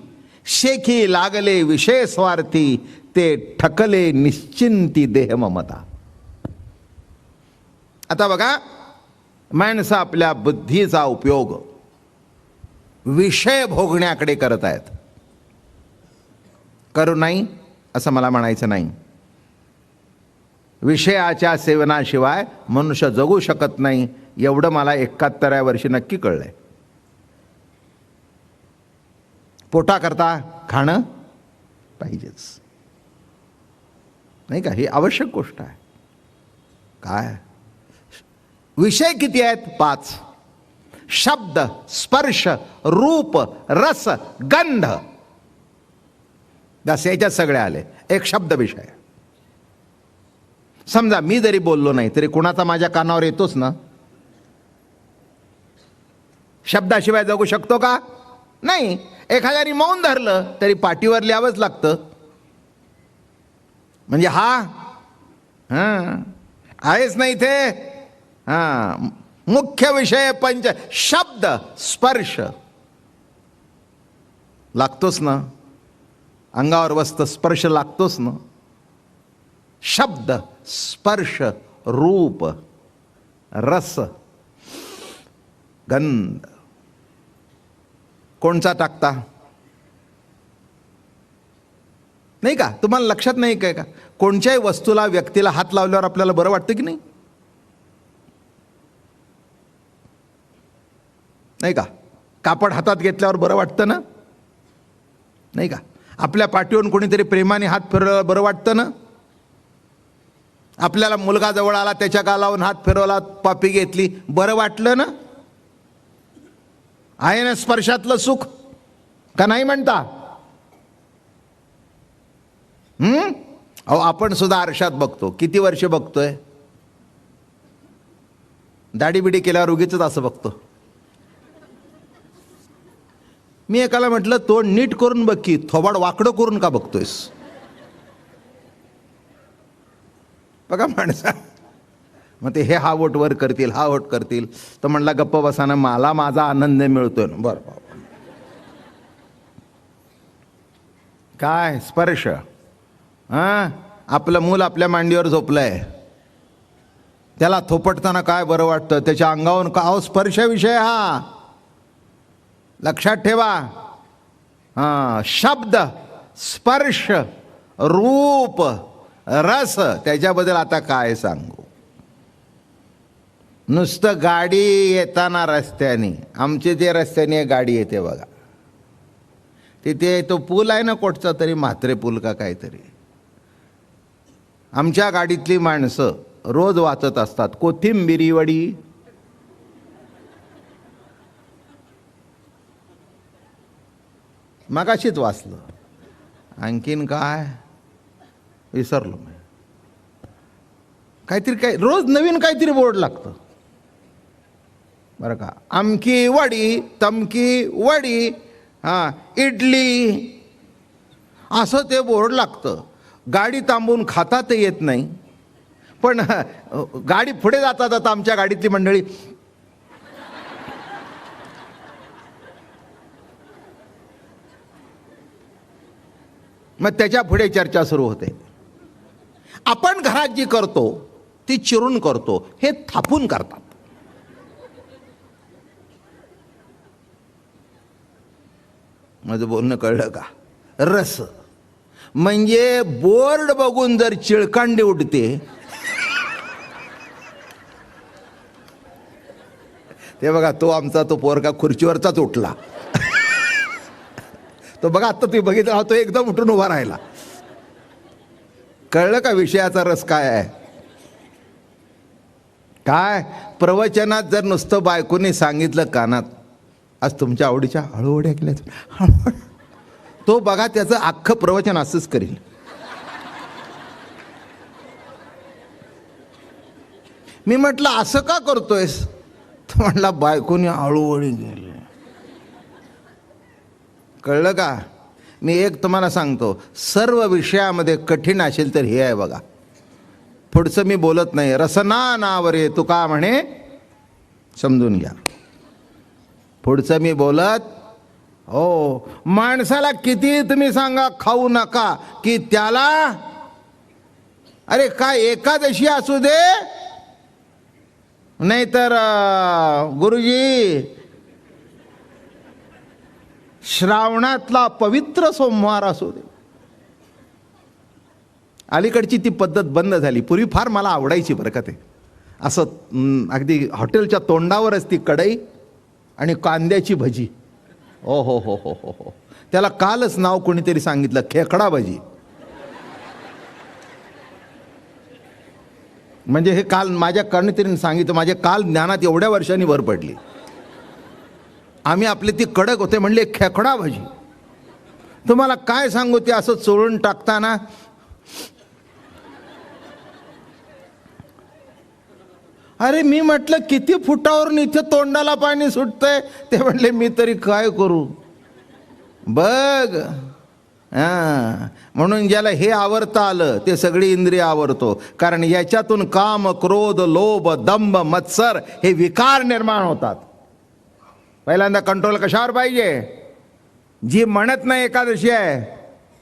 शेखी लागले विषय स्वार्थी ते ठकले निश्चिंती देह ममता. आता बघा माणसं आपल्या बुद्धीचा उपयोग विषय भोगण्याकडे करत आहेत. करू नाही असं मला म्हणायचं नाही. विषयाच्या सेवनाशिवाय मनुष्य जगू शकत नाही एवढं मला 71व्या वर्षी नक्की कळलंय. पोटाकरता खाणं पाहिजेच नाही का, ही आवश्यक गोष्ट आहे. काय विषय किती आहेत? 5. शब्द, स्पर्श, रूप, रस, गंध. बस याच्यात सगळे आले. एक शब्द विषय. समजा मी जरी बोललो नाही तरी कोणाचा माझ्या कानावर येतोच ना. शब्दाशिवाय जगू शकतो का? नाही. एखाद्याने मौन धरलं तरी पाठीवर लिहावंच लागतं. म्हणजे हा आहेच नाही ते. मुख्य विषय पंच. शब्द, स्पर्श लागतोच ना. अंगावर वस्त स्पर्श लागतोच ना. शब्द, स्पर्श, रूप, रस, गंध. कोणचा टाकता? नाही का? तुम्हाला लक्षात नाही काय का? कोणत्याही वस्तूला, व्यक्तीला हात लावल्यावर आपल्याला बरं वाटतं की नाही? नाही का? कापड हातात घेतल्यावर बरं वाटतं ना? नाही का? आपल्या पाठीवरून कोणीतरी प्रेमाने हात फिरवला बरं वाटतं ना? आपल्याला मुलगा जवळ आला त्याच्या गालावरून हात फिरवला, पापी घेतली, बरं वाटलं ना? आहे ना स्पर्शातलं सुख का नाही म्हणता? अहो आपण सुद्धा आरशात बघतो. किती वर्ष बघतोय? दाढी बिडी केल्यावर उगीच असं बघतो. मी एकाला म्हटलं तोंड नीट करून बघ की, थोबाड वाकडं करून का बघतोयस? बघा माणसा, मग ते हे हा वोट वर करतील, हा वोट करतील. तर म्हणला गप्प बसानं, मला माझा आनंद मिळतोय ना. बरं काय स्पर्श. आपलं मूल आपल्या मांडीवर झोपलंय, त्याला थोपटताना काय बरं वाटतं, त्याच्या अंगावरून का. अहो स्पर्श विषय हा, लक्षात ठेवा. शब्द, स्पर्श, रूप, रस, त्याच्याबद्दल आता काय सांगू. नुसतं गाडी येताना रस्त्याने, आमची ते रस्त्याने गाडी येते बघा, तिथे तो पूल आहे ना कोटचा तरी, म्हात्रे पूल का काहीतरी, आमच्या गाडीतली माणसं रोज वाचत असतात कोथिंबिरी वडी. मगाशीच वाचलं, आणखीन काय विसरलो मी. काहीतरी काय रोज नवीन काहीतरी बोर्ड लागतं बरं का. अमकी वडी, तमकी वडी, इडली, असं ते बोर्ड लागतं. गाडी थांबवून खाता तर येत नाही, पण गाडी पुढे जाता जाता आमच्या गाडीतली मंडळी मग त्याच्या पुढे चर्चा सुरू होते. आपण घरात जी करतो ती चिरून करतो, हे थापून करतात. माझं बोलणं कळलं का? रस म्हणजे बोर्ड बघून जर चिळकांडी उडते, ते बघा तो आमचा तो पोरका खुर्चीवरचाच उठला. तो बघा आता तुम्ही बघितला, तो एकदम उठून उभा राहिला. कळलं का विषयाचा रस काय आहे? काय प्रवचनात जर नुसतं बायकोनी सांगितलं कानात, आज तुमच्या आवडीच्या हळूहळू ऐकल्या, तो बघा त्याचं अख्खं प्रवचन असंच करील. मी म्हटलं असं का करतोयस? तो म्हटला बायकोनी हळूहळू गेली. कळलं का? मी एक तुम्हाला सांगतो, सर्व विषयामध्ये कठीण असेल तर हे आहे बघा. पुढचं मी बोलत नाही. रसना नावरे तू का म्हणे, समजून घ्या. पुढचं मी बोलत हो. माणसाला किती तुम्ही सांगा खाऊ नका, की त्याला अरे काय एकादशी असू दे, नाहीतर गुरुजी श्रावणातला पवित्र सोमवार असू दे. अलीकडची ती पद्धत बंद झाली. पूर्वी फार मला आवडायची बरं का. ते असं अगदी हॉटेलच्या तोंडावरच ती कढई आणि कांद्याची भजी. ओ हो हो हो हो हो. त्याला कालच नाव कोणीतरी सांगितलं, खेकडा भजी. म्हणजे हे काल माझ्या कोणीतरी सांगितलं, माझ्या काल ज्ञानात एवढ्या वर्षांनी भर पडली. आम्ही आपले ती कडक होते, म्हणले खेकडा भजी. तुम्हाला काय सांगू, ते असं चोळून टाकताना अरे मी म्हटलं किती फुटावरून इथे तोंडाला पाणी सुटतंय. ते म्हणले मी तरी काय करू बघ. म्हणून ज्याला हे आवरता आलं ते सगळी इंद्रिय आवरतो. कारण याच्यातून काम, क्रोध, लोभ, दंभ, मत्सर हे विकार निर्माण होतात. पहिल्यांदा कंट्रोल कशावर पाहिजे? जी म्हणत नाही एकादशी आहे,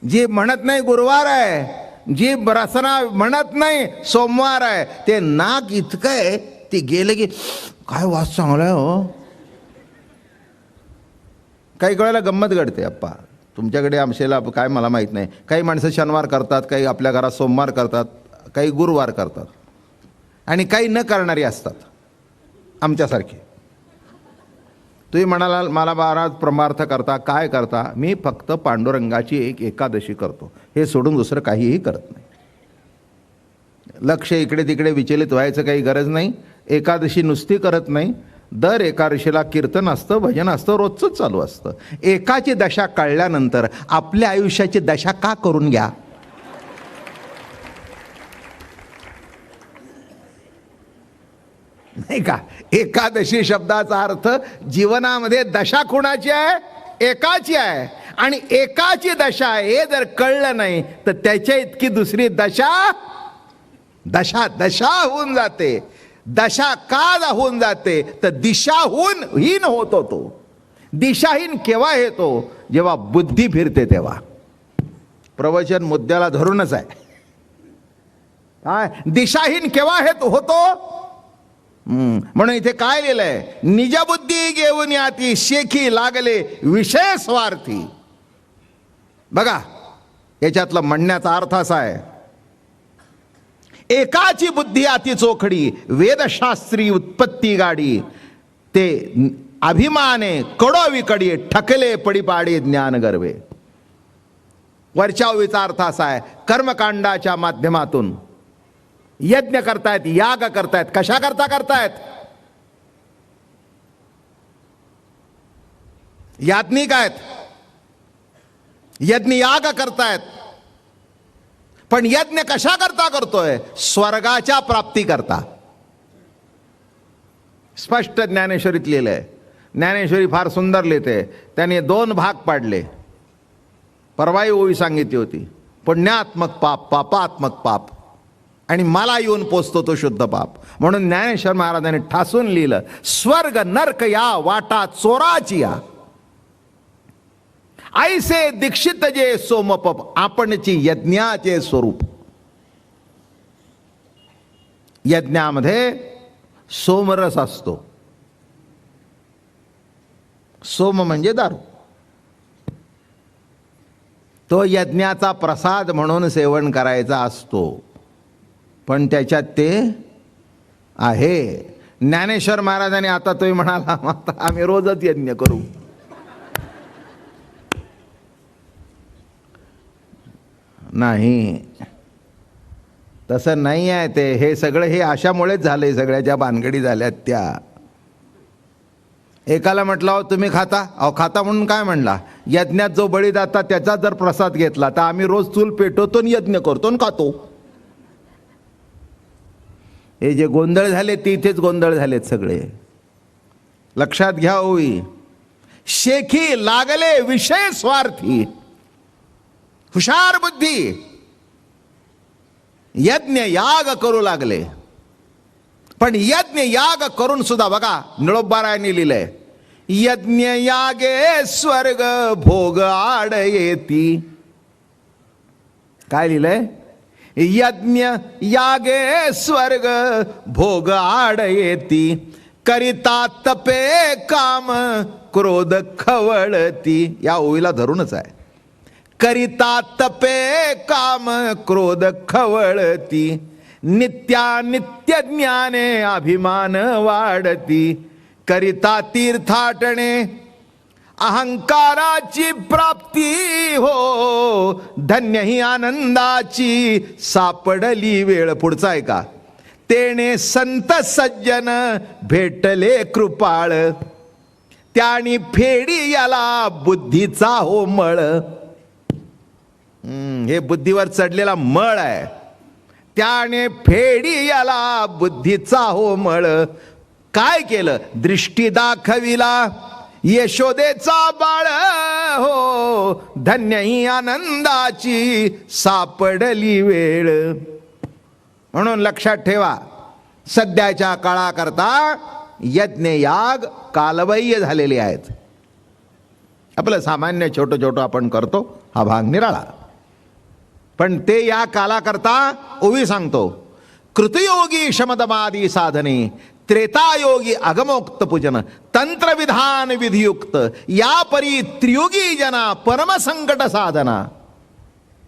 जी म्हणत नाही गुरुवार आहे, जी रसना म्हणत नाही सोमवार आहे, ते नाक इतकं आहे ते गेलं की काय वास चांगला आहे हो. काही वेळेला गंमत घडते अप्पा तुमच्याकडे, आमच्याला काय मला माहीत नाही. काही माणसं शनिवार करतात, काही आपल्या घरात सोमवार करतात, काही गुरुवार करतात, आणि काही न करणारी असतात आमच्यासारखी. तुम्ही म्हणाला मला महाराज परमार्थ करता, काय करता? मी फक्त पांडुरंगाची एक एकादशी करतो, हे सोडून दुसरं काहीही करत नाही. लक्ष इकडे तिकडे विचलित व्हायचं काही गरज नाही. एकादशी नुसती करत नाही, दर एकादशीला कीर्तन असतं, भजन असतं, रोजचंच चालू असतं. एकाची दशा कळल्यानंतर आपल्या आयुष्याची दशा का करून घ्या? नाही का? एकादशी शब्दाचा अर्थ जीवनामध्ये दशा कुणाची आहे? एकाची आहे. आणि एकाची दशा हे जर कळलं नाही तर त्याच्या इतकी दुसरी दशा दशा दशा होऊन जाते. दशा का होऊन जाते तर दिशाहून हीन होतो. तो दिशाहीन केव्हा येतो? जेव्हा बुद्धी फिरते तेव्हा. प्रवचन मुद्द्याला धरूनच आहे. काय दिशाहीन केव्हा होतो? म्हणून इथे काय लिहिलंय? निजबुद्धी घेऊन याती शेखी लागले विषय स्वार्थी. बघा याच्यातला म्हणण्याचा अर्थ असा आहे, एकाची बुद्धी अति चोखडी, वेदशास्त्री उत्पत्ती गाडी, ते अभिमाने कडो विकडी, ठकले पडिपाडी ज्ञान गर्वे. वरच्या ओळीचा अर्थ असा आहे, कर्मकांडाच्या माध्यमातून यज्ञ करतायत, याग करतायत. कशा करता करतायत? याज्ञिक आहेत, यज्ञ याग करतायत. पण यज्ञ कशा करता करतोय? स्वर्गाच्या प्राप्ती करता. स्पष्ट ज्ञानेश्वरीत लिहिलंय. ज्ञानेश्वरी फार सुंदर लिहिते. त्याने 2 भाग पाडले. परवाई ओळी सांगितली होती, पुण्यात्मक पाप, पापात्मक पाप, आणि मला येऊन पोचतो तो शुद्ध पाप. म्हणून ज्ञानेश्वर महाराजांनी ठासून लिहिलं, स्वर्ग नरक या वाटा चोराची या, ऐसे दीक्षित जे सोमपप, आपणची यज्ञाचे स्वरूप. यज्ञामध्ये सोमरस असतो. सोम म्हणजे दारू. तो यज्ञाचा प्रसाद म्हणून सेवन करायचा असतो, पण त्याच्यात ते आहे. ज्ञानेश्वर महाराजांनी, आता तुम्ही म्हणाला आता आम्ही रोजच यज्ञ करू, नाही, तसं नाही आहे ते. हे सगळं हे अशामुळेच झालंय, सगळ्या ज्या भानगडी झाल्यात त्या. एकाला म्हटलं अहो तुम्ही खाता, अहो खाता म्हणून काय म्हणला, यज्ञात जो बळी जाता त्याचा जर प्रसाद घेतला तर आम्ही रोज चूल पेटवतो आणि यज्ञ करतो आणि खातो. हे जे गोंधळ झाले ते इथेच गोंधळ झालेत सगळे, लक्षात घ्या. होई शेखी लागले विषय स्वार्थी, हुशार बुद्धी यज्ञ याग करू लागले. पण यज्ञ याग करून सुद्धा बघा, निळोबारायांनी लिहिलंय, यज्ञ यागे स्वर्ग भोग आड येती. काय लिहिलंय? यज्ञ यागे स्वर्ग भोग आड येती, करिता तपे काम क्रोध खवळती. या ओळीला धरूनच आहे, करिता तपे काम क्रोध खवळती, नित्यानित्य ज्ञाने अभिमान वाढती, करिता तीर्थाटणे अहंकाराची प्राप्ती हो, धन्य ही आनंदाची सापडली वेळ. पुढचा आहे का, तेने संत सज्जन भेटले कृपाळ, त्यानी फेडी याला बुद्धीचा हो मळ. हे बुद्धीवर चढलेला मळ आहे, त्याने फेडी याला बुद्धीचा हो मळ. काय केलं? दृष्टी दाखविला यशोदेचा बाळ हो, धन्य ही आनंदाची सापडली वेळ. म्हणून लक्षात ठेवा, सध्याच्या काळाकरता यज्ञ याग कालबाह्य झालेले आहेत. आपलं सामान्य छोटं छोटं आपण करतो, हा भाग निराळा, पण ते या कालाकरता ओवी सांगतो, कृतयोगी शमदमादी साधने, त्रेतायोगी अगमोक्त पूजन, तंत्रविधान विधियुक्त, या परी त्रियुगी जना परमसंकट साधना.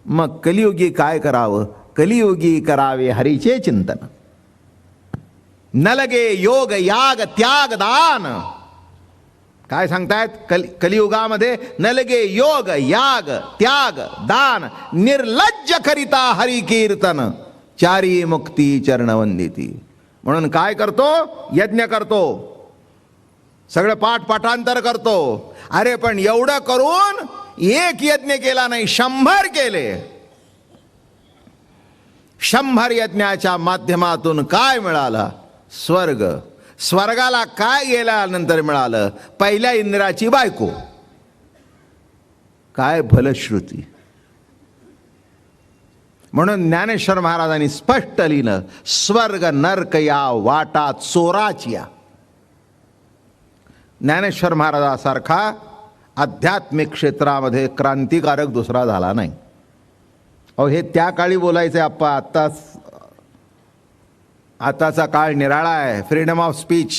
मग कलियुगी काय करावं? कलियुगी करावे हरीचे चिंतन. न लगे योग याग त्याग दान. काय सांगतायत? कलियुगामध्ये न लगे योग याग त्याग दान, निर्लज्ज करिता हरी कीर्तन, चारी मुक्ती चरणवंदिती. म्हणून काय करतो? यज्ञ करतो, सगळं पाठ पाठांतर करतो. अरे पण एवढं करून एक यज्ञ केला नाही, 100 केले. 100 यज्ञाच्या माध्यमातून काय मिळालं? स्वर्ग. स्वर्गाला काय गेल्यानंतर मिळालं? पहिल्या इंद्राची बायको. काय फलश्रुती. म्हणून ज्ञानेश्वर महाराजांनी स्पष्ट लिहिलं, स्वर्ग नरक या वाटा चोराचिया. ज्ञानेश्वर महाराजासारखा आध्यात्मिक क्षेत्रामध्ये क्रांतिकारक दुसरा झाला नाही. अहो हे त्या काळी बोलायचे आप्पा, आताचा काळ निराळा आहे, फ्रीडम ऑफ स्पीच.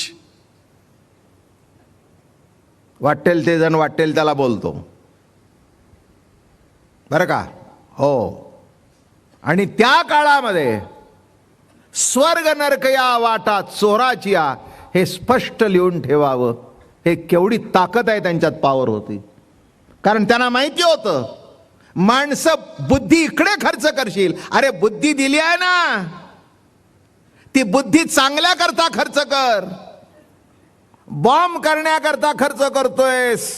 वाटेल ते जण वाटेल त्याला बोलतो, बरं का? हो. आणि त्या काळामध्ये स्वर्ग नरक या वाटा चोराचिया हे स्पष्ट लिहून ठेवावं. हे केवढी ताकद आहे त्यांच्यात, पॉवर होती. कारण त्यांना माहिती होतं, माणसं बुद्धी इकडे खर्च करशील, अरे बुद्धी दिली आहे ना, ती बुद्धी चांगल्या करता खर्च कर. बॉम्ब करण्याकरता खर्च करतोयस,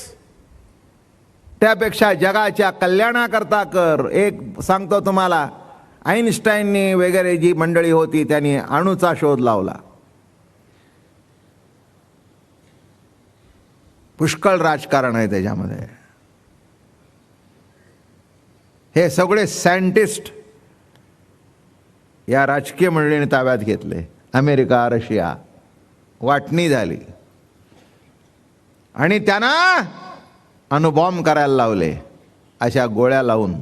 त्यापेक्षा जगाच्या कल्याणाकरता कर. एक सांगतो तुम्हाला, आईन्स्टाईननी वगैरे जी मंडळी होती त्यांनी अणूचा शोध लावला. पुष्कळ राजकारण आहे त्याच्यामध्ये. हे सगळे सायंटिस्ट या राजकीय मंडळीने ताब्यात घेतले. अमेरिका, रशिया, वाटणी झाली आणि त्यांना अणुबॉम्ब करायला लावले, अशा गोळ्या लावून.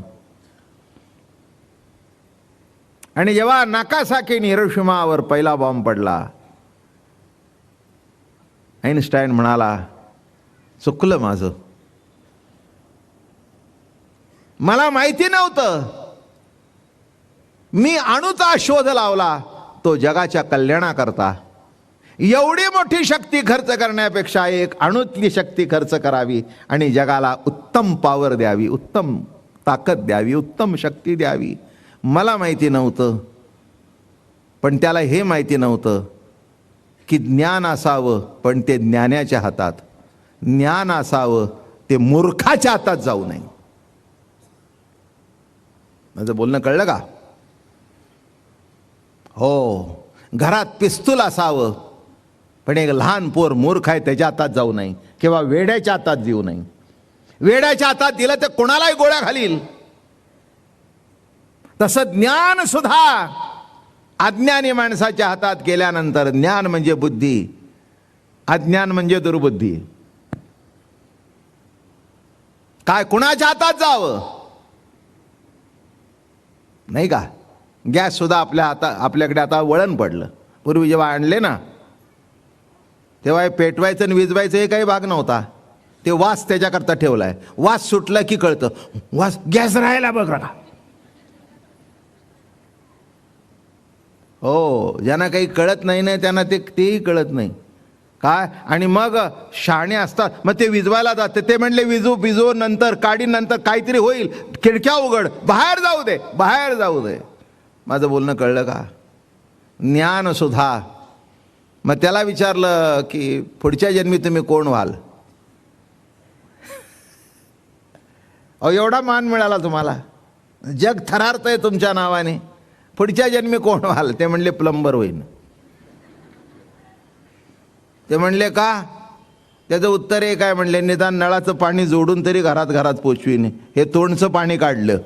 आणि जेव्हा नाकासाकी हिरोशिमावर पहिला बॉम्ब पडला, आईन्स्टाईन म्हणाला, चुकलं माझं. मला माहिती नव्हतं, मी अणूचा शोध लावला तो जगाच्या कल्याणाकरता. एवढी मोठी शक्ती खर्च करण्यापेक्षा एक अणूतली शक्ती खर्च करावी आणि जगाला उत्तम पॉवर द्यावी, उत्तम ताकद द्यावी, उत्तम शक्ती द्यावी. मला माहिती नव्हतं, पण त्याला हे माहिती नव्हतं की ज्ञान असावं पण ते ज्ञानाच्या हातात, ज्ञान असावं ते मूर्खाच्या हातात जाऊ नये. माझं बोलणं कळलं का? हो, घरात पिस्तूल असावं पण एक लहान पोर मूर्ख आहे त्याच्या हातात जाऊ नये किंवा वेड्याच्या हातात देऊ नये. वेड्याच्या हातात दिलं तर कोणालाही गोळ्या घालील. तसं ज्ञान सुद्धा अज्ञानी माणसाच्या हातात गेल्यानंतर, ज्ञान म्हणजे बुद्धी, अज्ञान म्हणजे दुर्बुद्धी, काय कुणाच्या हातात जावं नाही का? गॅस सुद्धा आपल्याकडे आता वळण पडलं. पूर्वी जेव्हा आणले ना तेव्हा हे पेटवायचं आणि विजवायचं हे काही भाग नव्हता. ते वास त्याच्याकरता ठेवलाय. वास सुटला की कळतं, वास गॅस राहायला बघ का. हो, ज्यांना काही कळत नाही ना त्यांना तेही कळत नाही काय. आणि मग शहाणे असतात, मग ते विजवायला जाते. ते म्हणले विजू नंतर काढी नंतर काहीतरी होईल, खिडक्या उघड, बाहेर जाऊ दे, बाहेर जाऊ दे. माझं बोलणं कळलं का? ज्ञान सुद्धा. मग त्याला विचारलं की पुढच्या जन्मी तुम्ही कोण व्हाल? अहो, एवढा मान मिळाला तुम्हाला, जग थरारतंय तुमच्या नावाने, पुढच्या जन्मी कोण व्हाल? ते म्हणले प्लंबर होईन. ते म्हणले का? त्याचं उत्तर एक आहे, म्हणले निदान नळाचं पाणी जोडून तरी घरात पोचवीन, हे तोंडचं पाणी काढलं.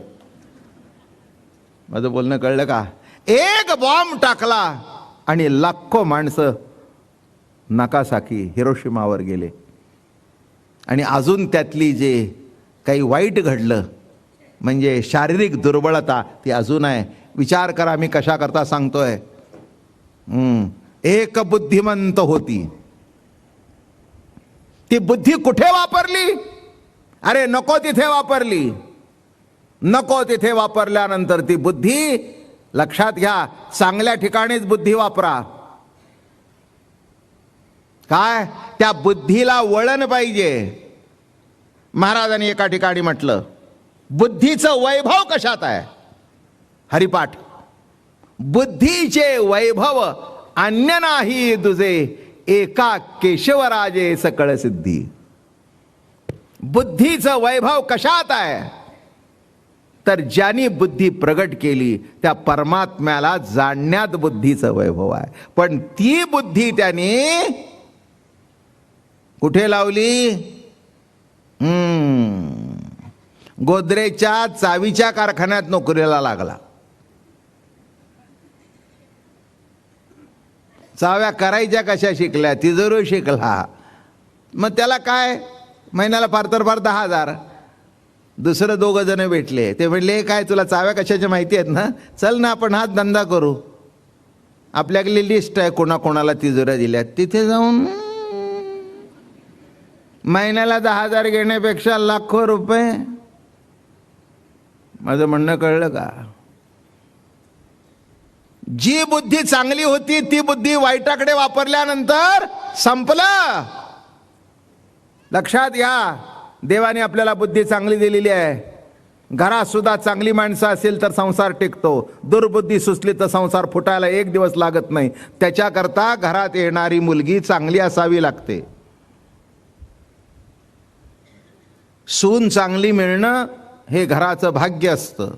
माझं बोलणं कळलं का? एक बॉम्ब टाकला आणि लाखो माणसं नाकासाकी, हिरोशिमावर गेले. आणि अजून त्यातली जे काही वाईट घडलं म्हणजे शारीरिक दुर्बलता ती अजून आहे. विचार करा मी कशा करता सांगतोय. एक बुद्धिमंत होती, ती बुद्धी कुठे वापरली? अरे नको तिथे वापरली. नको तिथे वापरल्यानंतर ती बुद्धी, लक्षात घ्या, चांगल्या ठिकाणीच बुद्धी वापरा. काय? त्या बुद्धीला वळण पाहिजे. महाराजांनी एका ठिकाणी म्हटलं, बुद्धीचं वैभव कशात आहे? हरिपाठ. बुद्धीचे वैभव अन्य नाही दुजे, एका केशवराजे सकळ सिद्धी. बुद्धीचं वैभव कशात आहे? तर ज्यांनी बुद्धी प्रगट केली त्या परमात्म्याला जाणण्यात बुद्धीचं वैभव आहे. पण ती बुद्धी त्याने कुठे लावली? गोदरेजच्या चावीच्या कारखान्यात नोकरीला लागला. चाव्या करायच्या कशा शिकल्या? तिजोरी शिकला. मग त्याला काय, महिन्याला फार तर फार 10,000. दुसरं 2 जण भेटले. ते म्हणले काय तुला चाव्या कशाच्या माहिती आहेत ना, चल ना आपण हाच धंदा करू. आपल्याकडे लिस्ट आहे कोणाकोणाला तिजोऱ्या दिल्यात. तिथे जाऊन महिन्याला 10,000 घेण्यापेक्षा लाखो रुपये. माझं म्हणणं कळलं का? जी बुद्धी चांगली होती ती बुद्धी वाईटाकडे वापरल्यानंतर संपलं. लक्षात घ्या, देवाने आपल्याला बुद्धी चांगली दिलेली आहे. घरात सुद्धा चांगली माणसं असेल तर संसार टिकतो. दुर्बुद्धी सुचली तर संसार फुटायला 1 दिवस लागत नाही. त्याच्याकरता घरात येणारी मुलगी चांगली असावी लागते. सून चांगली मिळणं हे घराचं भाग्य असतं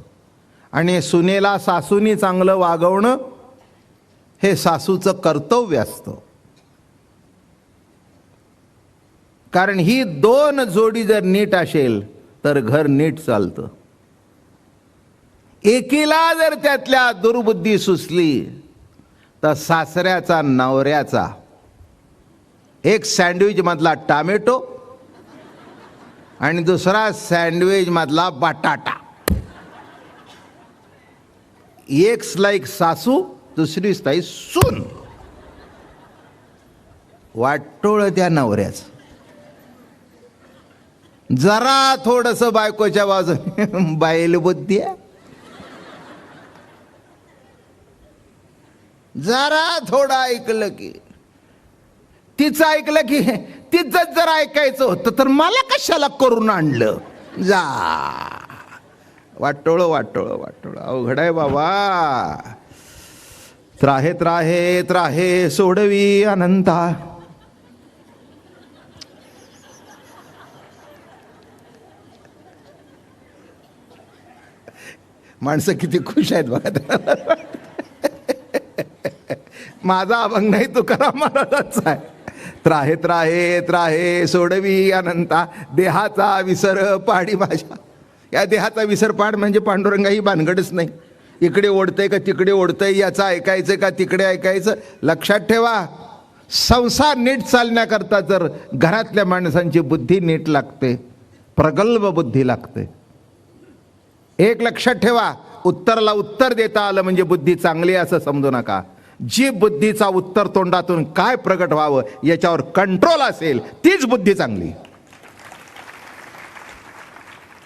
आणि सुनेला सासूनी चांगलं वागवणं हे सासूचं कर्तव्य असतं. कारण ही 2 जोडी जर नीट असेल तर घर नीट चालतं. एकीला जर त्यातल्या दुर्बुद्धी सुचली तर सासऱ्याचा नवऱ्याचा, एक सँडविच मधला टामेटो आणि दुसरा सँडविच मधला बटाटा. एक स्लाईक सासू, दुसरी स्लाईक सून. वाटोळ त्या नवऱ्याचं. जरा थोडस बायकोच्या बाजूने बैल बुद्धी आहे, जरा थोडं ऐकलं की, तिचं ऐकलं की तिचंच जर ऐकायचं होतं तर मला कशाला करून आणलं. जा वाटोळ वाटोळ वाटोळ अवघड आहे बाबा. त्राहे त्राहे त्राहे सोडवी अनंता. माणसं किती खुश आहेत बघा. माझा अभंग नाही, तुकाराम महाराजांचा आहे. त्राहे त्राहे त्राहे सोडवी अनंता, देहाचा विसर पाडी माझ्या. या देहाचा विसर पाड म्हणजे पांडुरंगा ही भानगडच नाही. इकडे ओढतंय का तिकडे ओढतंय, याचं ऐकायचं का तिकडे ऐकायचं. लक्षात ठेवा, संसार नीट चालण्याकरता जर घरातल्या माणसांची बुद्धी नीट लागते, प्रगल्भ बुद्धी लागते. एक लक्षात ठेवा, उत्तराला उत्तर देता आलं म्हणजे बुद्धी चांगली असं समजू नका. जी बुद्धीचा उत्तर तोंडातून काय प्रगट व्हावं याच्यावर कंट्रोल असेल तीच बुद्धी चांगली.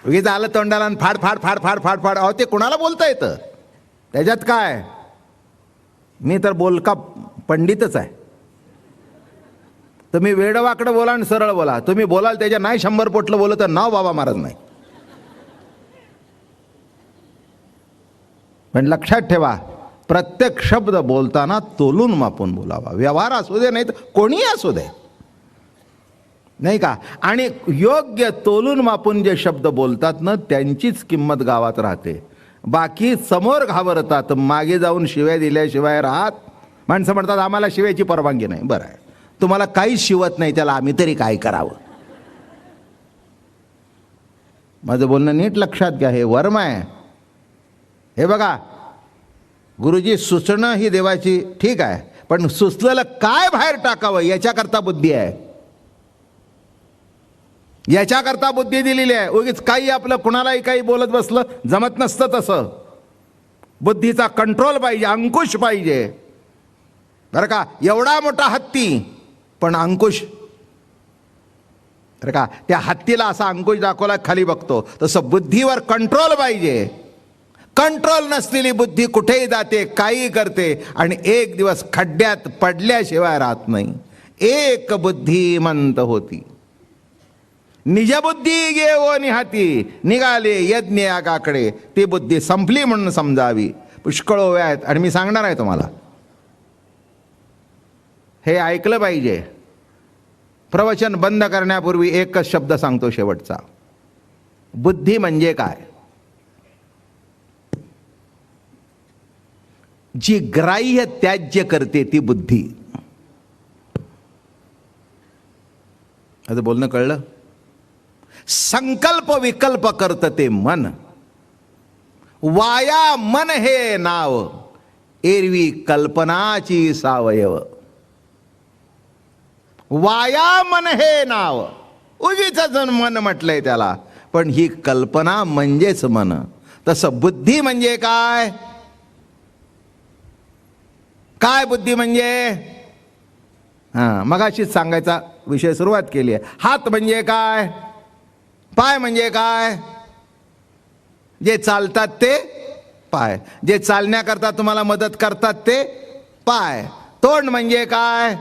उगीच आलं तोंडाला फाड फाड फाड फाड फाड फाड, अहो ते कुणाला बोलता येतं, त्याच्यात काय. मी तर बोलका पंडितच आहे. तुम्ही वेडवाकडं बोला आणि सरळ बोला. तुम्ही बोलाल त्याच्या नाही 100 पोटलं बोलत तर नाव बाबा महाराज नाही. पण लक्षात ठेवा, प्रत्येक शब्द बोलताना तोलून मापून बोलावा. व्यवहार असू दे नाही तर कोणीही असू दे, नाही का. आणि योग्य तोलून मापून जे शब्द बोलतात ना त्यांचीच किंमत गावात राहते. बाकी समोर घाबरतात, मागे जाऊन शिव्या दिल्याशिवाय राहत. माणसं म्हणतात आम्हाला शिव्याची परवानगी नाही. बरं आहे, तुम्हाला काहीच शिवत नाही, त्याला आम्ही तरी काय करावं. माझं बोलणं नीट लक्षात घ्या, हे वर्म आहे. हे बघा, गुरुजी सुचणं ही देवाची ठीक आहे, पण सुचलेलं काय बाहेर टाकावं याच्याकरता बुद्धी आहे, याच्याकरता बुद्धी दिलेली आहे. उगीच काही आपलं कुणालाही काही बोलत बसलं जमत नसतं. तसं बुद्धीचा कंट्रोल पाहिजे, अंकुश पाहिजे. बरं का, एवढा मोठा हत्ती पण अंकुश. बरं का, त्या हत्तीला असा अंकुश दाखवला खाली बघतो, तसं बुद्धीवर कंट्रोल पाहिजे. कंट्रोल नसलेली बुद्धी कुठेही जाते, काही करते आणि एक दिवस खड्ड्यात पडल्याशिवाय राहत नाही. एक बुद्धिमंत होती, निजबुद्धी घेऊन हाती निघाले यज्ञ यागाकडे. ती बुद्धी संपली म्हणून समजावी. पुष्कळ ओव्या आहेत आणि मी सांगणार आहे तुम्हाला, हे ऐकलं पाहिजे. प्रवचन बंद करण्यापूर्वी एकच शब्द सांगतो शेवटचा. बुद्धी म्हणजे काय? जी ग्राह्य त्याज्य करते ती बुद्धी. आता बोलणं कळलं? संकल्प विकल्प करत ते मन. वाया मन हे नाव, एरवी कल्पनाची सावयव. वाया मन हे नाव, उगीच मन म्हटलंय त्याला, पण ही कल्पना म्हणजेच मन. तसं बुद्धी म्हणजे काय? काय बुद्धी म्हणजे? मगाशीच सांगायचा विषय सुरुवात केली आहे. हात म्हणजे काय? पाय म्हणजे काय? जे चालतात ते पाय, जे चालण्याकरता तुम्हाला मदत करतात ते पाय. तोंड म्हणजे काय?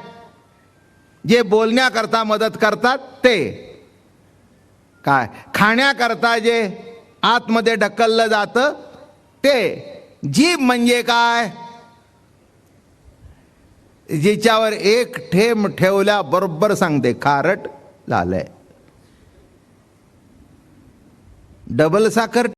जे बोलण्याकरता मदत करतात ते काय? खाण्याकरता जे आतमध्ये ढकललं जातं ते. जीभ म्हणजे काय? जिच्यावर एक ठेम ठेवल्या बरोबर सांगते खारट झालंय. डबल साखर